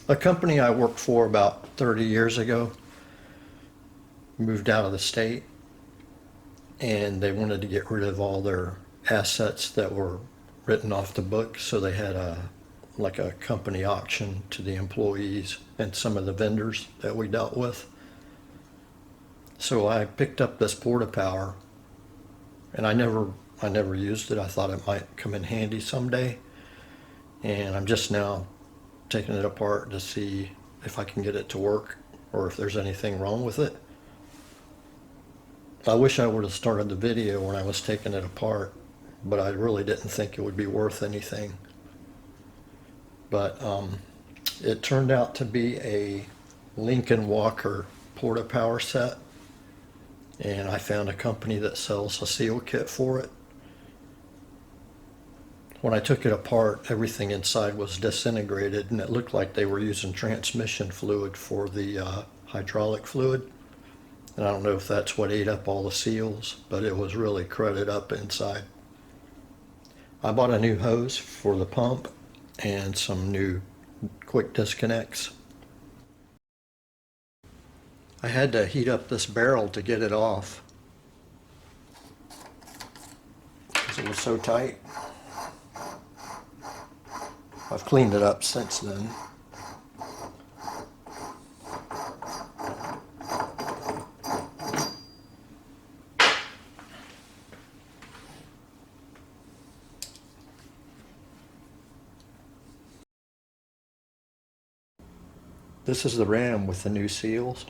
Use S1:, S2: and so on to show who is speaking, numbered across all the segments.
S1: A company I worked for about 30 years ago moved out of the state, and they wanted to get rid of all their assets that were written off the books, so they had a company auction to the employees and some of the vendors that we dealt with. So I picked up this Porta Power, and I never used it. I thought it might come in handy someday, and I'm just now taking it apart to see if I can get it to work or if there's anything wrong with it. I wish I would have started the video when I was taking it apart, but I really didn't think it would be worth anything. But it turned out to be a Lincoln Walker Porta Power set, and I found a company that sells a seal kit for it. When I took it apart, everything inside was disintegrated, and it looked like they were using transmission fluid for the hydraulic fluid. And I don't know if that's what ate up all the seals, but it was really crudted up inside. I bought a new hose for the pump and some new quick disconnects. I had to heat up this barrel to get it off because it was so tight. I've cleaned it up since then. This is the ram with the new seals.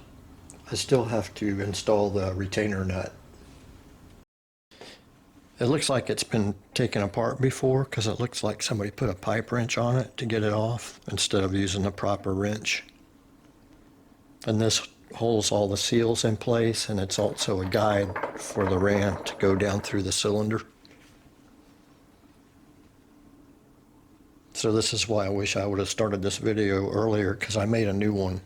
S1: I still have to install the retainer nut. It looks like it's been taken apart before because it looks like somebody put a pipe wrench on it to get it off instead of using a proper wrench. And this holds all the seals in place, and it's also a guide for the ram to go down through the cylinder. So this is why I wish I would have started this video earlier, because I made a new one.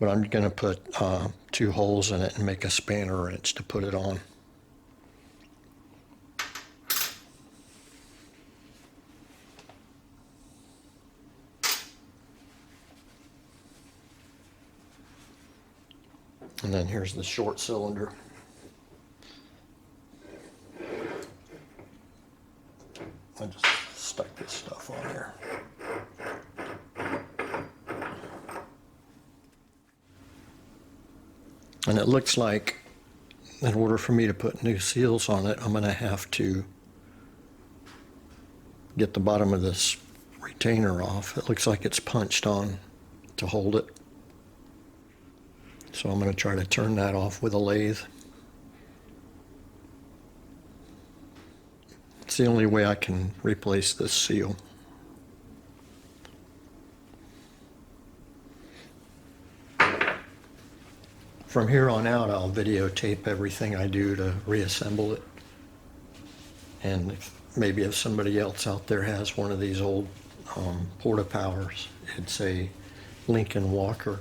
S1: But I'm going to put 2 holes in it and make a spanner wrench to put it on. And then here's the short cylinder. I just stuck this stuff on there. And it looks like in order for me to put new seals on it, I'm going to have to get the bottom of this retainer off. It looks like it's punched on to hold it. So I'm going to try to turn that off with a lathe. It's the only way I can replace this seal. From here on out, I'll videotape everything I do to reassemble it. And maybe if somebody else out there has one of these old Porta Powers, it's a Lincoln Walker.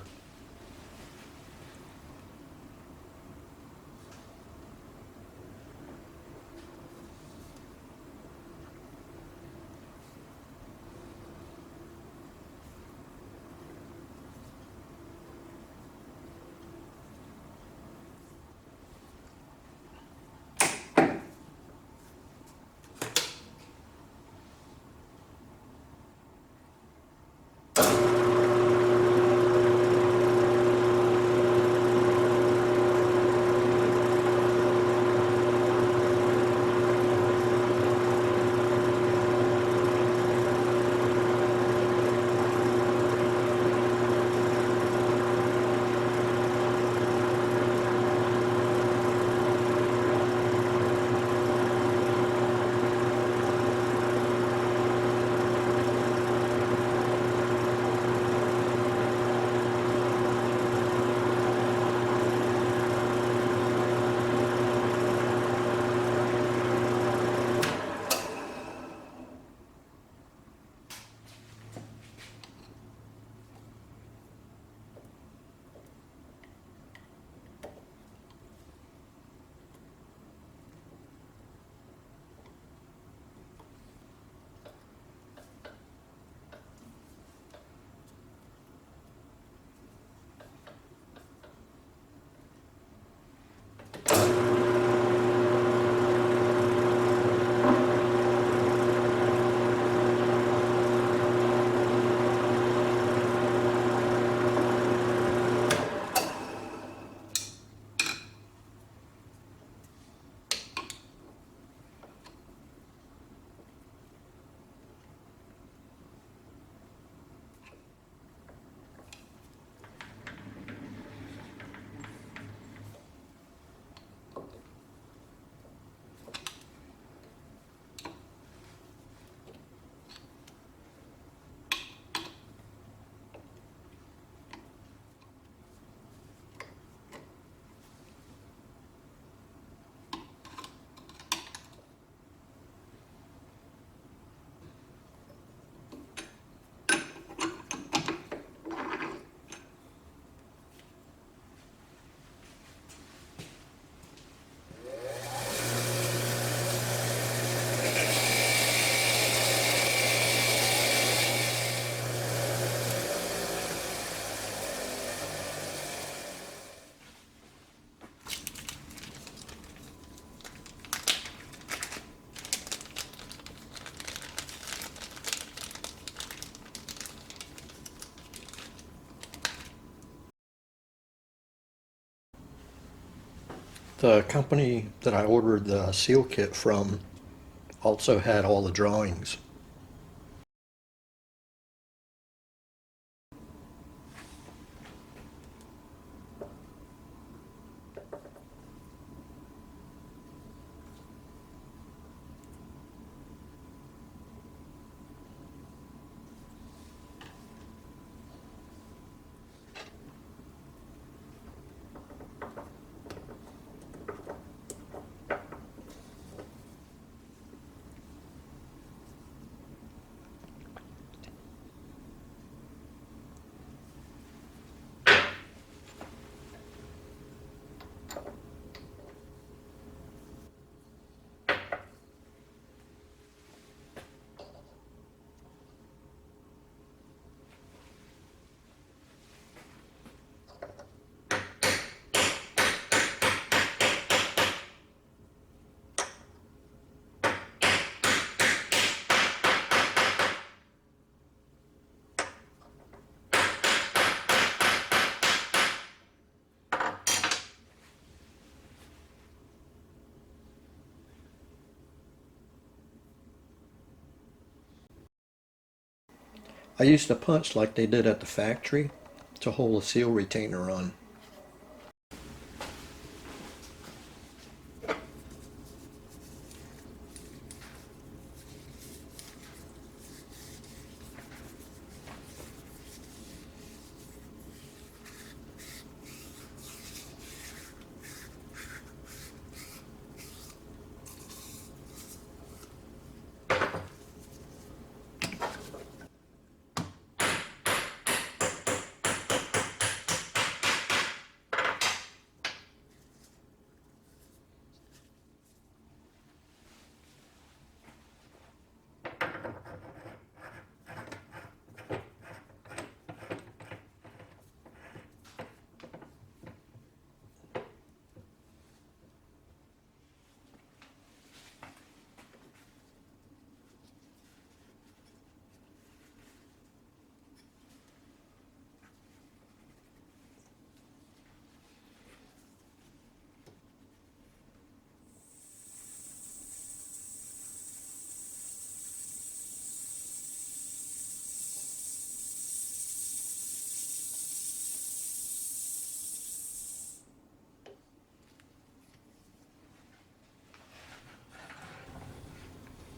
S1: The company that I ordered the seal kit from also had all the drawings. I used a punch like they did at the factory to hold a seal retainer on.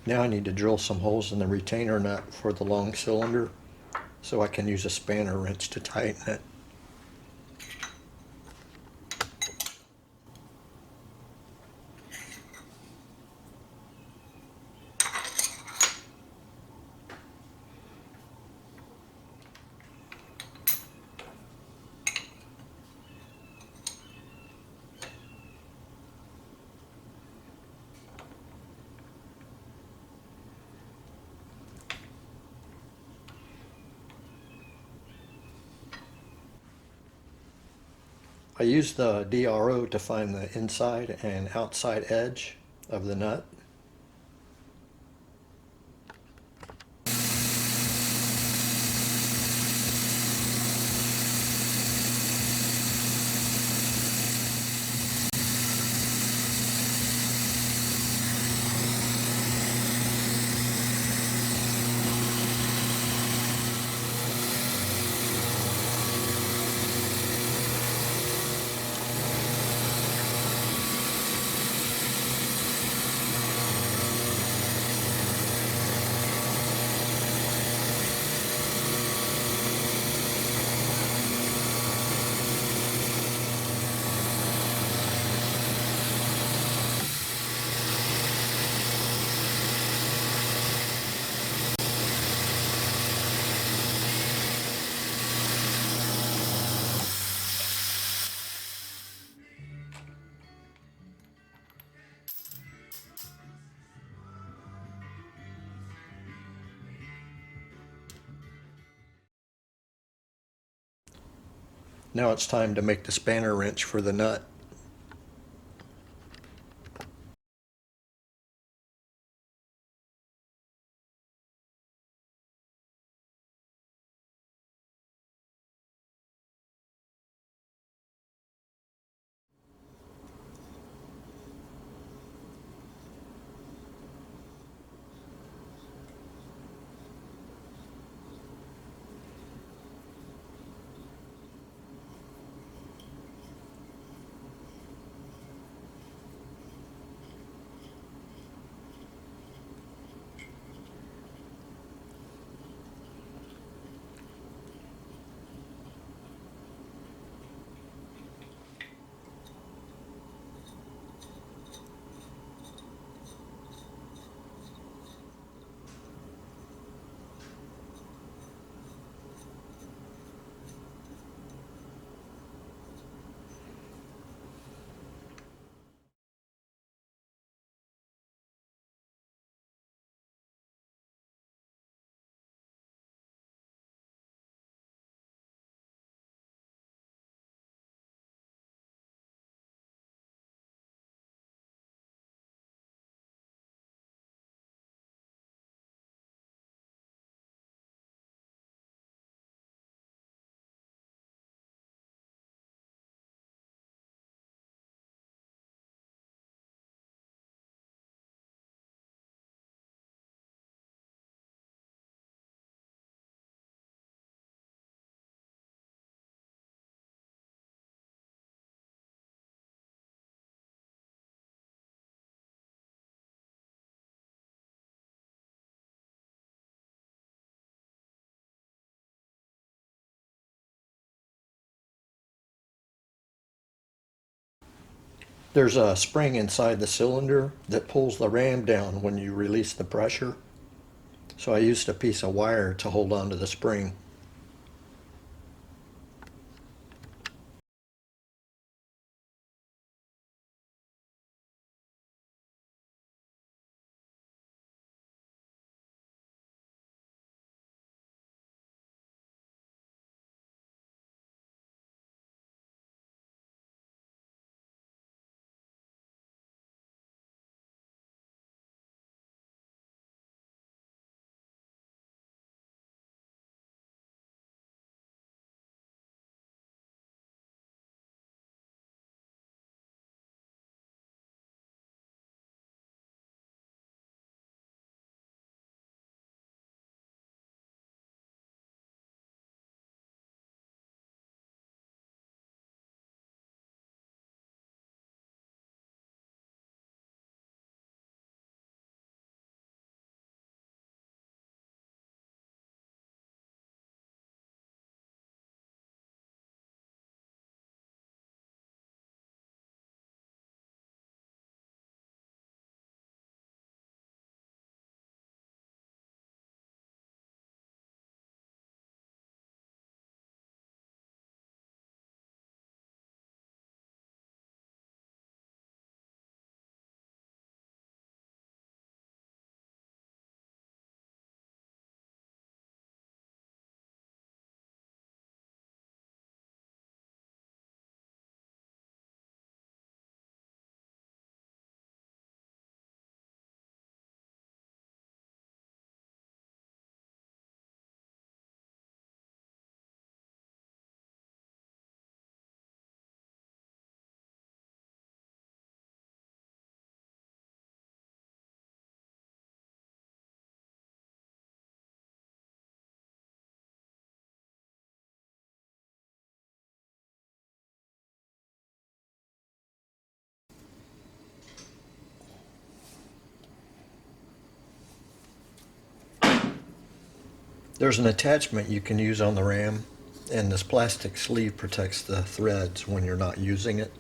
S1: Now I need to drill some holes in the retainer nut for the long cylinder so I can use a spanner wrench to tighten it. I use the DRO to find the inside and outside edge of the nut. Now it's time to make the spanner wrench for the nut. There's a spring inside the cylinder that pulls the ram down when you release the pressure. So I used a piece of wire to hold onto the spring. There's an attachment you can use on the ram, and this plastic sleeve protects the threads when you're not using it.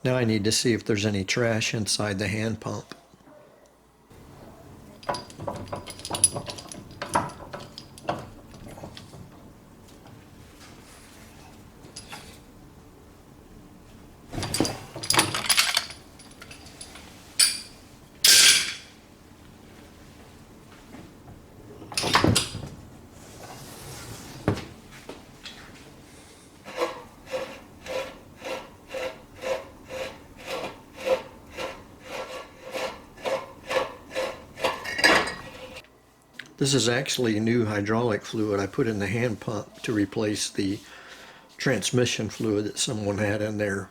S1: Now I need to see if there's any trash inside the hand pump. This is actually new hydraulic fluid I put in the hand pump to replace the transmission fluid that someone had in there.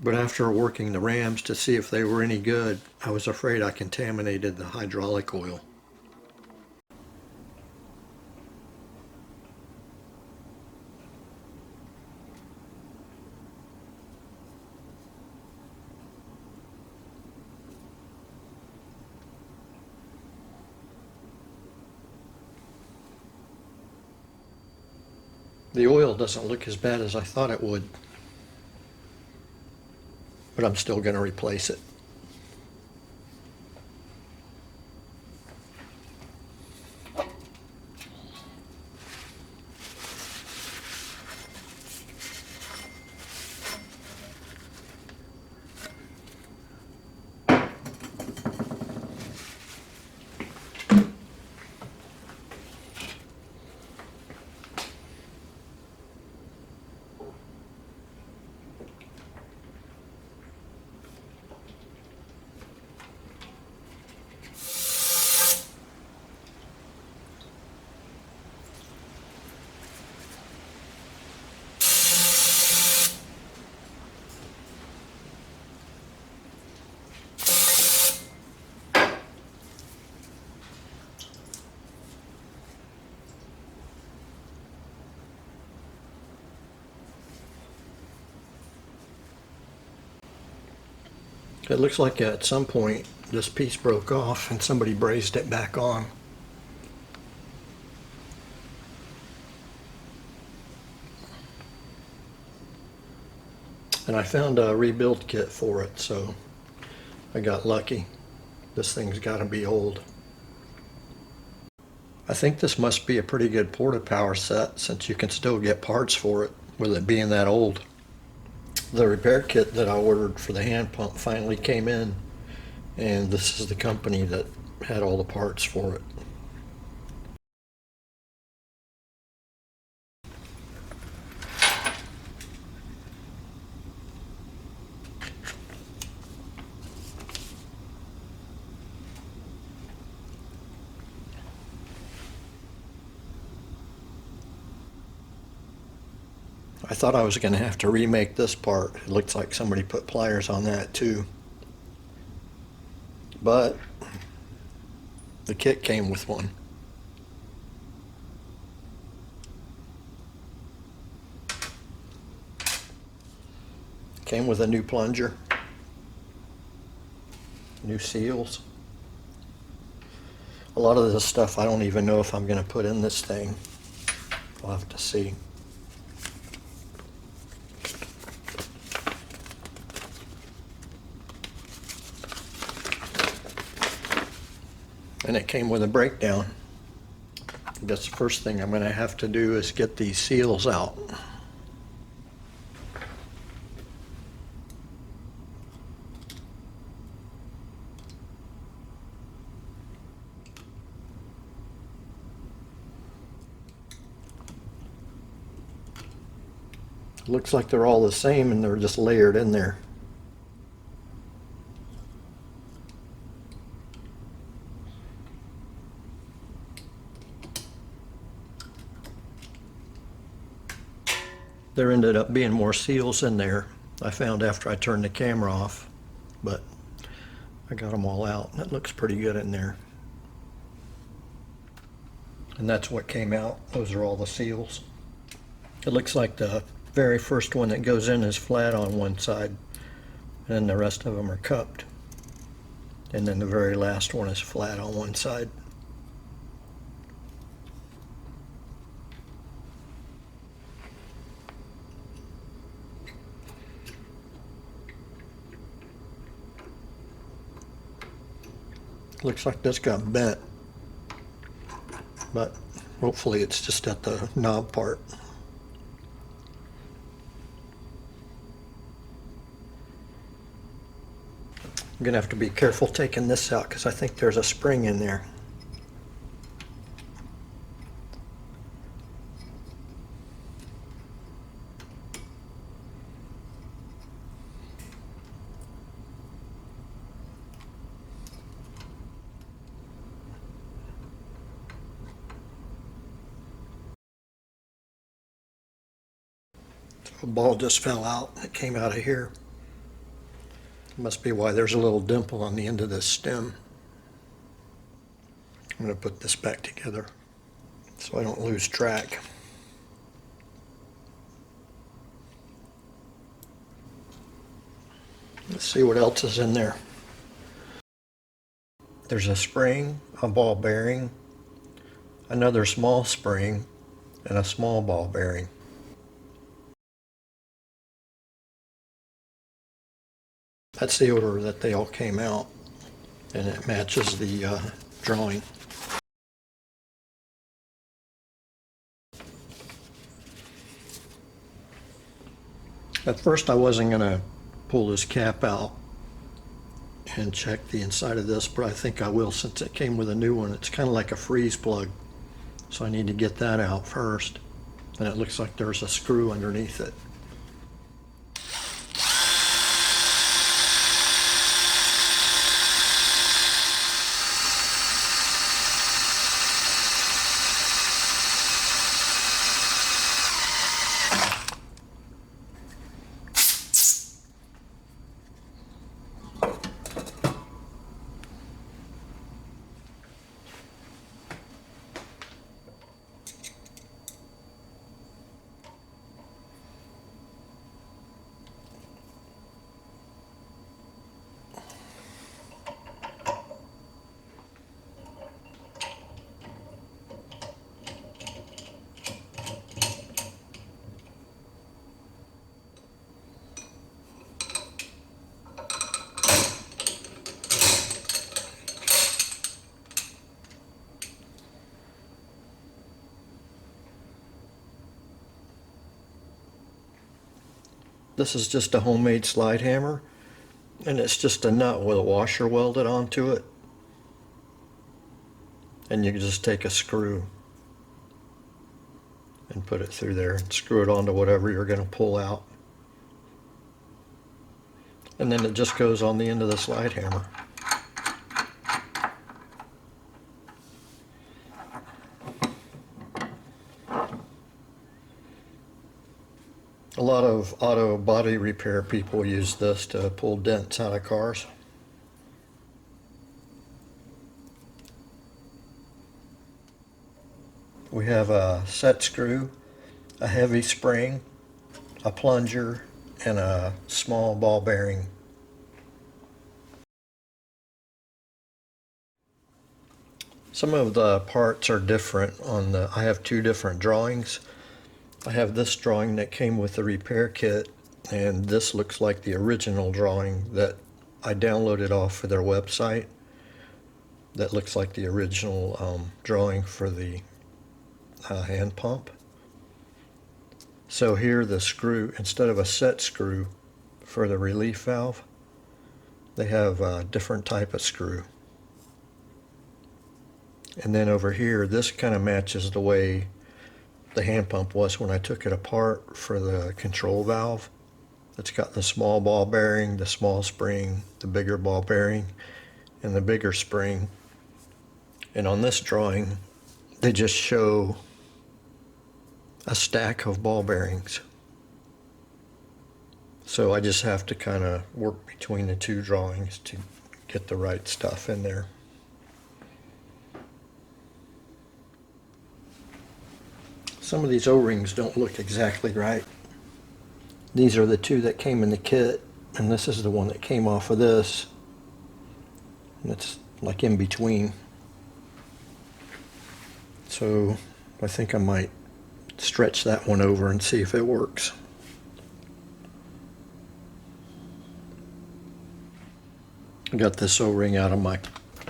S1: But after working the rams to see if they were any good, I was afraid I contaminated the hydraulic oil. The oil doesn't look as bad as I thought it would, but I'm still going to replace it. It looks like at some point this piece broke off and somebody brazed it back on. And I found a rebuild kit for it, so I got lucky. This thing's got to be old. I think this must be a pretty good Porta power set since you can still get parts for it with it being that old. The repair kit that I ordered for the hand pump finally came in, and this is the company that had all the parts for it. I thought I was going to have to remake this part. It looks like somebody put pliers on that too. But the kit came with one. Came with a new plunger, new seals. A lot of this stuff I don't even know if I'm going to put in this thing. We'll have to see. And it came with a breakdown. I guess the first thing I'm going to have to do is get these seals out. Looks like they're all the same and they're just layered in there. There ended up being more seals in there, I found after I turned the camera off, but I got them all out and it looks pretty good in there. And that's what came out. Those are all the seals. It looks like the very first one that goes in is flat on one side, and then the rest of them are cupped. And then the very last one is flat on one side. Looks like this got bent, but hopefully it's just at the knob part. I'm gonna have to be careful taking this out because I think there's a spring in there. A ball just fell out. It came out of here. Must be why there's a little dimple on the end of this stem. I'm going to put this back together so I don't lose track. Let's see what else is in there. There's a spring, a ball bearing, another small spring, and a small ball bearing. That's the order that they all came out, and it matches the drawing. At first I wasn't going to pull this cap out and check the inside of this, but I think I will since it came with a new one. It's kind of like a freeze plug, so I need to get that out first. And it looks like there's a screw underneath it. This is just a homemade slide hammer, and it's just a nut with a washer welded onto it. And you can just take a screw and put it through there and screw it onto whatever you're going to pull out. And then it just goes on the end of the slide hammer. A lot of auto body repair people use this to pull dents out of cars. We have a set screw, a heavy spring, a plunger, and a small ball bearing. Some of the parts are different on the, I have two different drawings. I have this drawing that came with the repair kit, and this looks like the original drawing that I downloaded off of their website. That looks like the original drawing for the hand pump. So here the screw, instead of a set screw for the relief valve, they have a different type of screw. And then over here, this kind of matches the way the hand pump was when I took it apart for the control valve. It's got the small ball bearing, the small spring, the bigger ball bearing, and the bigger spring. And on this drawing, they just show a stack of ball bearings. So I just have to kind of work between the two drawings to get the right stuff in there. Some of these O-rings don't look exactly right. These are the two that came in the kit, and this is the one that came off of this. And it's like in between. So I think I might stretch that one over and see if it works. I got this O-ring out of I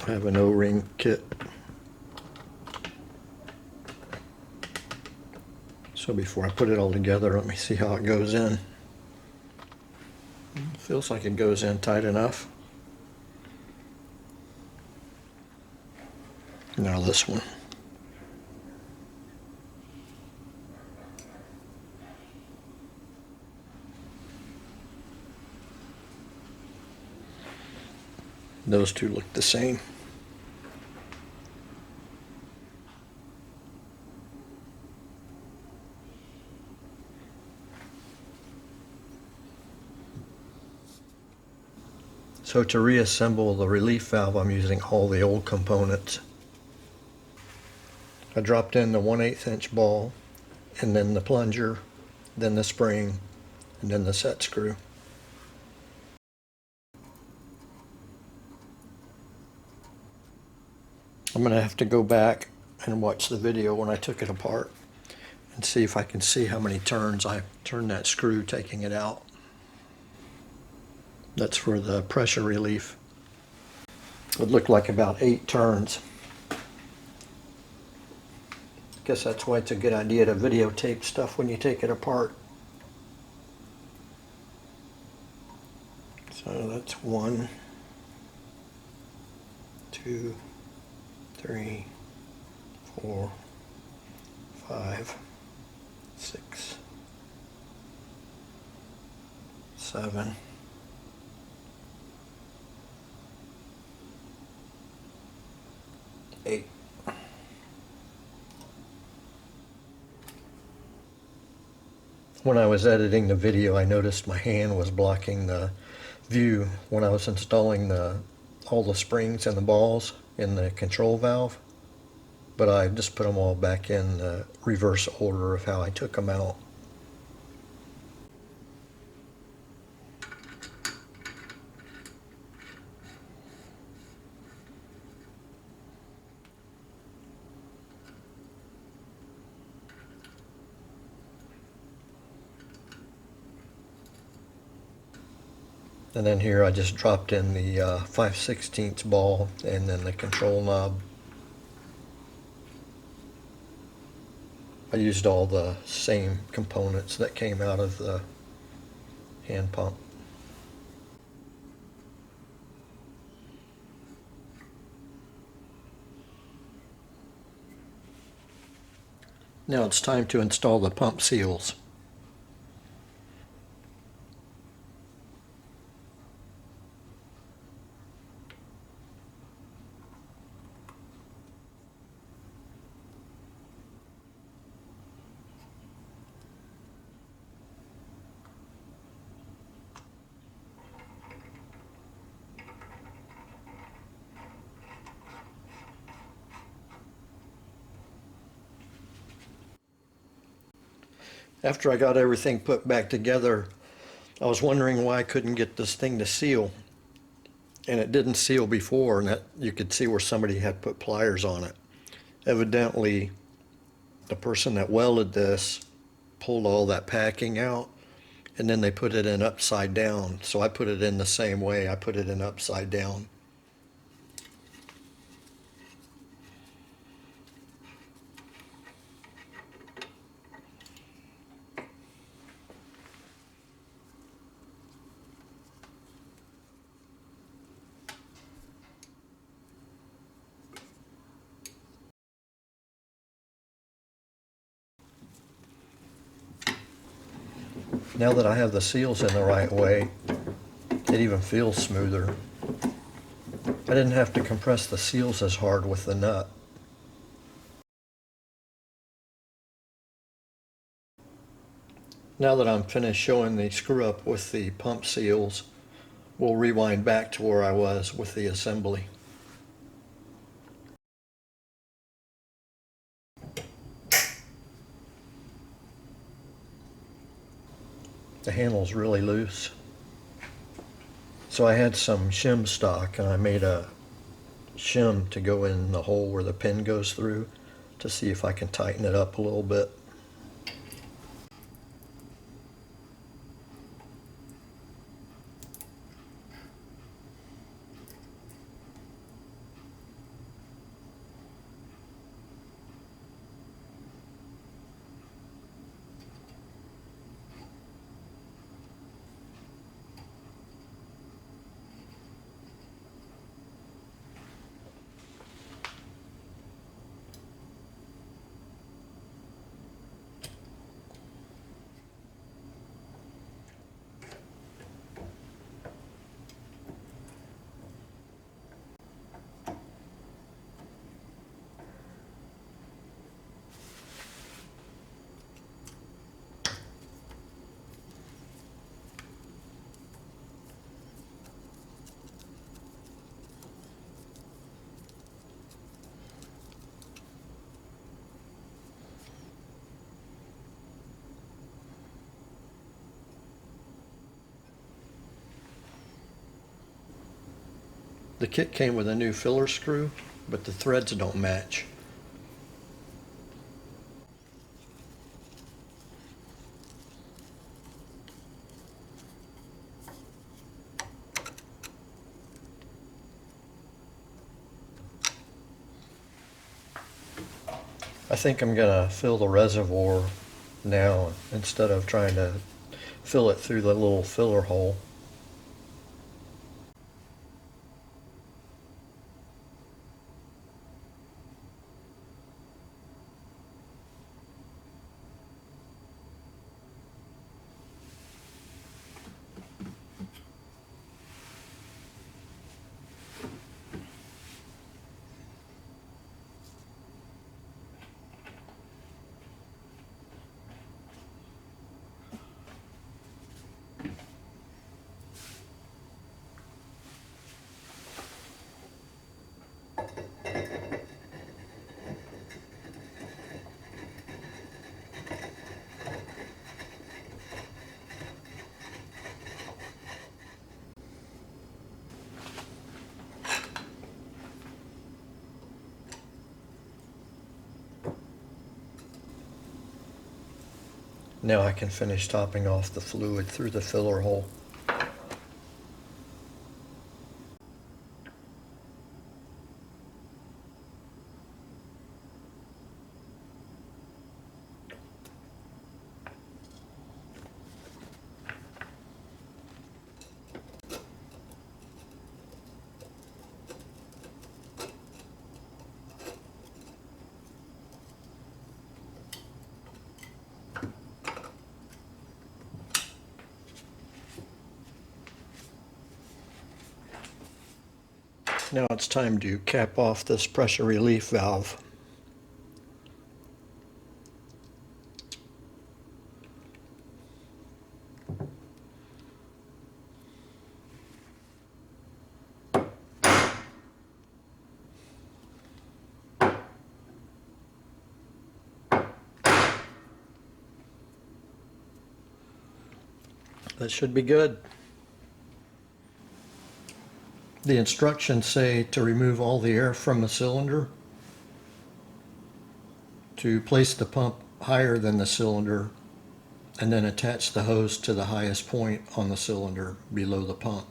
S1: have an O-ring kit. So before I put it all together, let me see how it goes in. Feels like it goes in tight enough. Now this one. Those two look the same. So to reassemble the relief valve, I'm using all the old components. I dropped in the 1/8 inch ball, and then the plunger, then the spring, and then the set screw. I'm going to have to go back and watch the video when I took it apart and see if I can see how many turns I turned that screw taking it out. That's for the pressure relief. It looked like about 8 turns. Guess that's why it's a good idea to videotape stuff when you take it apart. So that's 1, 2, 3, 4, 5, 6, 7, 8. When I was editing the video, I noticed my hand was blocking the view when I was installing all the springs and the balls in the control valve. But I just put them all back in the reverse order of how I took them out. And then here I just dropped in the 5/16 ball and then the control knob. I used all the same components that came out of the hand pump. Now it's time to install the pump seals. After I got everything put back together, I was wondering why I couldn't get this thing to seal. And it didn't seal before, and that you could see where somebody had put pliers on it. Evidently, the person that welded this pulled all that packing out, and then they put it in upside down. So I put it in the same way. I put it in upside down. Now that I have the seals in the right way, it even feels smoother. I didn't have to compress the seals as hard with the nut. Now that I'm finished showing the screw up with the pump seals, we'll rewind back to where I was with the assembly. The handle's really loose. So I had some shim stock, and I made a shim to go in the hole where the pin goes through to see if I can tighten it up a little bit. The kit came with a new filler screw, but the threads don't match. I think I'm gonna fill the reservoir now instead of trying to fill it through the little filler hole. Now I can finish topping off the fluid through the filler hole. Now it's time to cap off this pressure relief valve. That should be good. The instructions say to remove all the air from the cylinder, to place the pump higher than the cylinder, and then attach the hose to the highest point on the cylinder below the pump.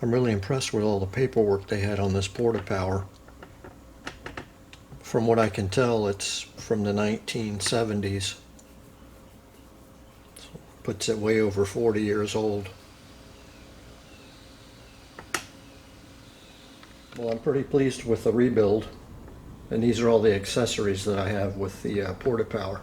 S1: I'm really impressed with all the paperwork they had on this Porta Power. From what I can tell, it's from the 1970s. So puts it way over 40 years old. Well, I'm pretty pleased with the rebuild, and these are all the accessories that I have with the Porta Power.